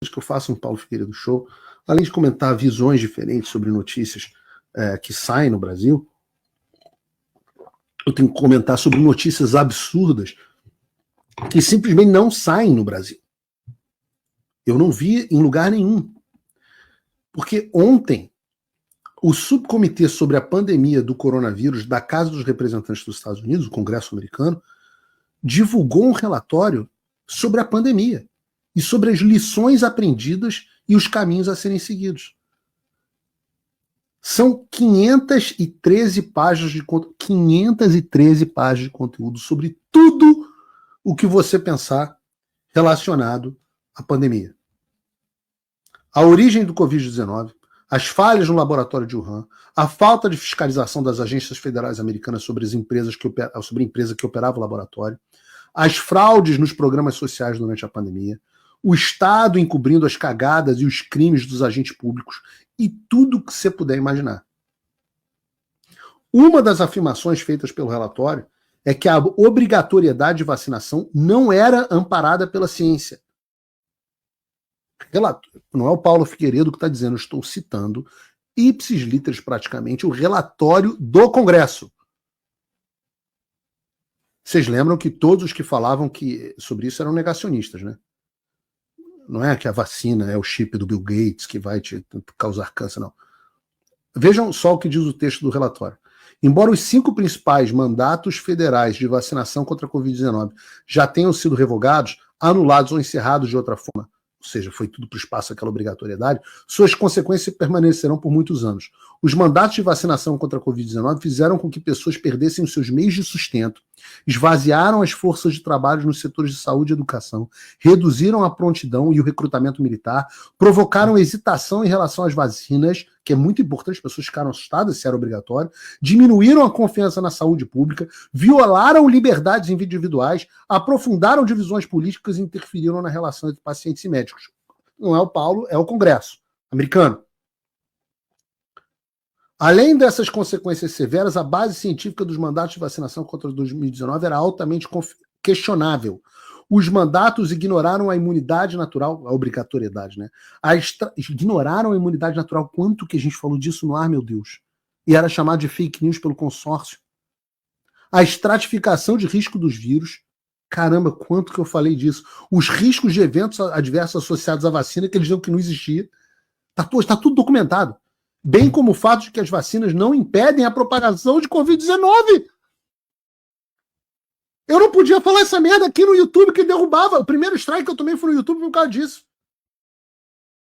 que eu faço no Paulo Figueiredo Show, além de comentar visões diferentes sobre notícias que saem no Brasil, eu tenho que comentar sobre notícias absurdas que simplesmente não saem no Brasil. Eu não vi em lugar nenhum. Porque ontem, o subcomitê sobre a pandemia do coronavírus da Casa dos Representantes dos Estados Unidos, o Congresso americano, divulgou um relatório sobre a pandemia e sobre as lições aprendidas e os caminhos a serem seguidos. São 513 páginas de 513 páginas de conteúdo sobre tudo o que você pensar relacionado à pandemia. A origem do Covid-19, as falhas no laboratório de Wuhan, a falta de fiscalização das agências federais americanas sobre a empresa que operava o laboratório, as fraudes nos programas sociais durante a pandemia, o Estado encobrindo as cagadas e os crimes dos agentes públicos e tudo que você puder imaginar. Uma das afirmações feitas pelo relatório é que a obrigatoriedade de vacinação não era amparada pela ciência. Não é o Paulo Figueiredo que está dizendo, eu estou citando ipsis literis praticamente o relatório do Congresso. Vocês lembram que todos os que falavam sobre isso eram negacionistas, né? Não é que a vacina é o chip do Bill Gates que vai te causar câncer, não. Vejam só o que diz o texto do relatório. Embora os 5 principais mandatos federais de vacinação contra a Covid-19 já tenham sido revogados, anulados ou encerrados de outra forma, ou seja, foi tudo para o espaço aquela obrigatoriedade, suas consequências permanecerão por muitos anos. Os mandatos de vacinação contra a Covid-19 fizeram com que pessoas perdessem os seus meios de sustento, esvaziaram as forças de trabalho nos setores de saúde e educação, reduziram a prontidão e o recrutamento militar, provocaram hesitação em relação às vacinas, que é muito importante, as pessoas ficaram assustadas se era obrigatório, diminuíram a confiança na saúde pública, violaram liberdades individuais, aprofundaram divisões políticas e interferiram na relação entre pacientes e médicos. Não é o Paulo, é o Congresso americano. Além dessas consequências severas, a base científica dos mandatos de vacinação contra 2019 era altamente questionável. Os mandatos ignoraram a imunidade natural, a obrigatoriedade, né? Ignoraram a imunidade natural. Quanto que a gente falou disso no ar, meu Deus? E era chamado de fake news pelo consórcio. A estratificação de risco dos vírus. Caramba, quanto que eu falei disso. Os riscos de eventos adversos associados à vacina, que eles diziam que não existia. Está tudo documentado. Bem como o fato de que as vacinas não impedem a propagação de Covid-19. Eu não podia falar essa merda aqui no YouTube que derrubava. O primeiro strike que eu tomei foi no YouTube por causa disso.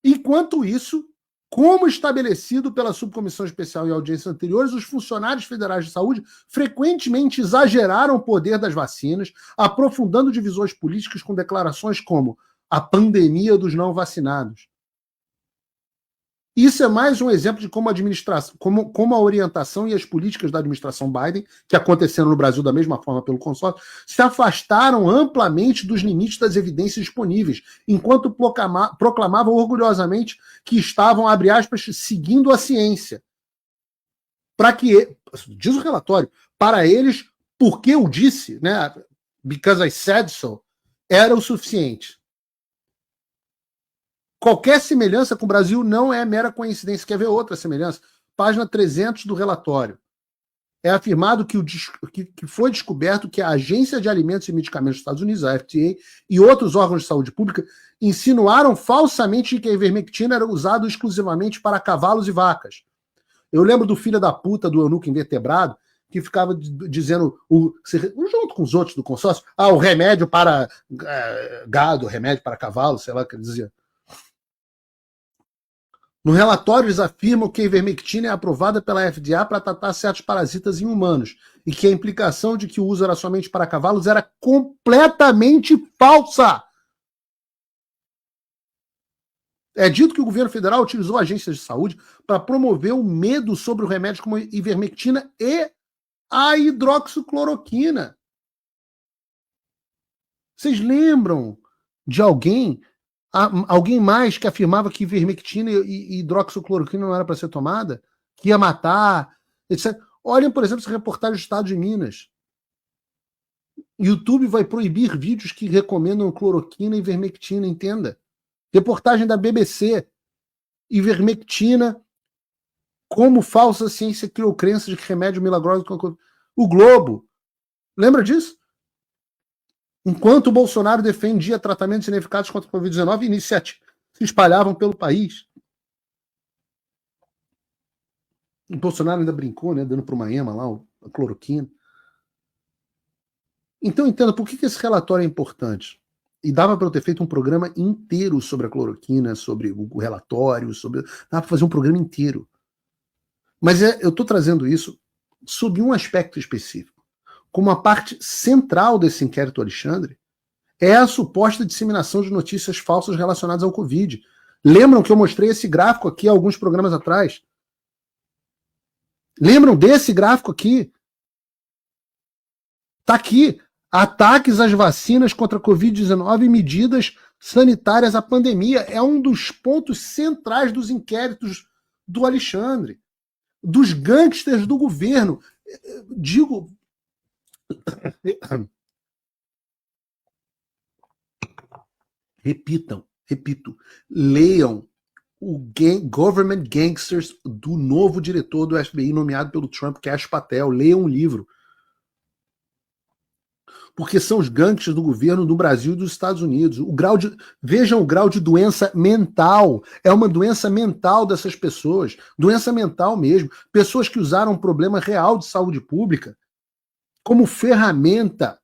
Enquanto isso, como estabelecido pela Subcomissão Especial em audiências anteriores, os funcionários federais de saúde frequentemente exageraram o poder das vacinas, aprofundando divisões políticas com declarações como a pandemia dos não vacinados. Isso é mais um exemplo de como a orientação e as políticas da administração Biden, que aconteceram no Brasil da mesma forma pelo consórcio, se afastaram amplamente dos limites das evidências disponíveis, enquanto proclamavam orgulhosamente que estavam, abre aspas, seguindo a ciência. Para que, diz o relatório, para eles, porque eu disse, né, because I said so, era o suficiente. Qualquer semelhança com o Brasil não é mera coincidência. Quer ver outra semelhança? Página 300 do relatório. É afirmado que foi descoberto que a Agência de Alimentos e Medicamentos dos Estados Unidos, a FDA, e outros órgãos de saúde pública insinuaram falsamente que a ivermectina era usada exclusivamente para cavalos e vacas. Eu lembro do filho da puta do eunuco invertebrado que ficava dizendo, junto com os outros do consórcio, o remédio para gado, remédio para cavalo, sei lá o que ele dizia. No relatório, eles afirmam que a ivermectina é aprovada pela FDA para tratar certos parasitas em humanos e que a implicação de que o uso era somente para cavalos era completamente falsa. É dito que o governo federal utilizou agências de saúde para promover o medo sobre o remédio como a ivermectina e a hidroxicloroquina. Vocês lembram de alguém mais que afirmava que ivermectina e hidroxicloroquina não era para ser tomada? Que ia matar, etc. Olhem, por exemplo, essa reportagem do Estado de Minas. YouTube vai proibir vídeos que recomendam cloroquina e ivermectina, entenda. Reportagem da BBC, ivermectina como falsa ciência criou crença de que remédio milagroso... O Globo, lembra disso? Enquanto o Bolsonaro defendia tratamentos ineficazes contra a Covid-19, iniciativas se espalhavam pelo país. O Bolsonaro ainda brincou, né, dando para uma EMA lá, a cloroquina. Então, entenda por que esse relatório é importante. E dava para eu ter feito um programa inteiro sobre a cloroquina, sobre o relatório, sobre... Dava para fazer um programa inteiro. Mas eu estou trazendo isso sob um aspecto específico. Como a parte central desse inquérito Alexandre é a suposta disseminação de notícias falsas relacionadas ao Covid. Lembram que eu mostrei esse gráfico aqui há alguns programas atrás? Lembram desse gráfico aqui? Está aqui. Ataques às vacinas contra a Covid-19 e medidas sanitárias à pandemia. É um dos pontos centrais dos inquéritos do Alexandre, dos gangsters do governo. Digo... Repito, leiam o Government Gangsters do novo diretor do FBI nomeado pelo Trump, Kash Patel. Leiam o livro. Porque são os gangsters do governo do Brasil e dos Estados Unidos. Vejam o grau de doença mental. É uma doença mental dessas pessoas. Doença mental mesmo. Pessoas que usaram um problema real de saúde pública como ferramenta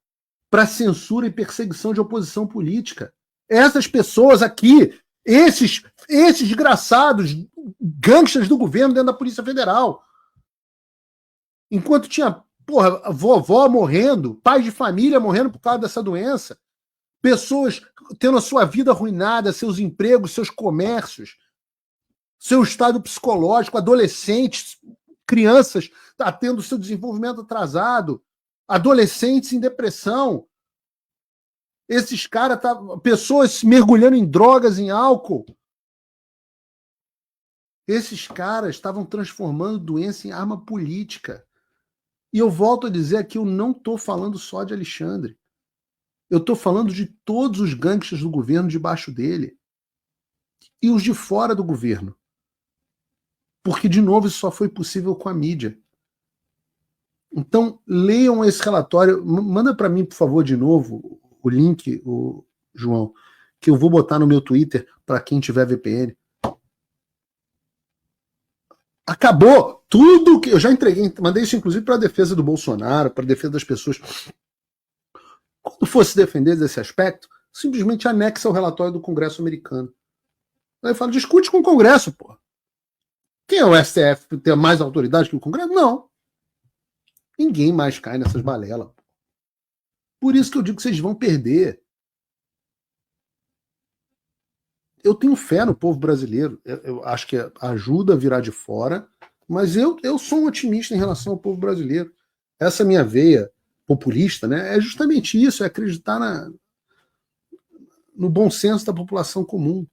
para censura e perseguição de oposição política. Essas pessoas aqui, esses desgraçados gangsters do governo dentro da Polícia Federal. Enquanto tinha, vovó morrendo, pais de família morrendo por causa dessa doença, pessoas tendo a sua vida arruinada, seus empregos, seus comércios, seu estado psicológico, adolescentes, crianças tendo seu desenvolvimento atrasado, adolescentes em depressão, esses caras, pessoas mergulhando em drogas, em álcool. Esses caras estavam transformando doença em arma política. E eu volto a dizer aqui, eu não estou falando só de Alexandre. Eu estou falando de todos os gangsters do governo debaixo dele. E os de fora do governo. Porque, de novo, isso só foi possível com a mídia. Então, leiam esse relatório. Manda para mim, por favor, de novo, o link, João, que eu vou botar no meu Twitter para quem tiver VPN. Acabou tudo que eu já entreguei, mandei isso inclusive para a defesa do Bolsonaro, para a defesa das pessoas. Quando fosse defender desse aspecto, simplesmente anexa o relatório do Congresso americano. Aí fala, discute com o Congresso, pô. Quem é o STF ter mais autoridade que o Congresso? Não. Ninguém mais cai nessas balelas. Por isso que eu digo que vocês vão perder. Eu tenho fé no povo brasileiro. Eu acho que ajuda a virar de fora, mas eu sou um otimista em relação ao povo brasileiro. Essa minha veia populista, né, é justamente isso, é acreditar no bom senso da população comum.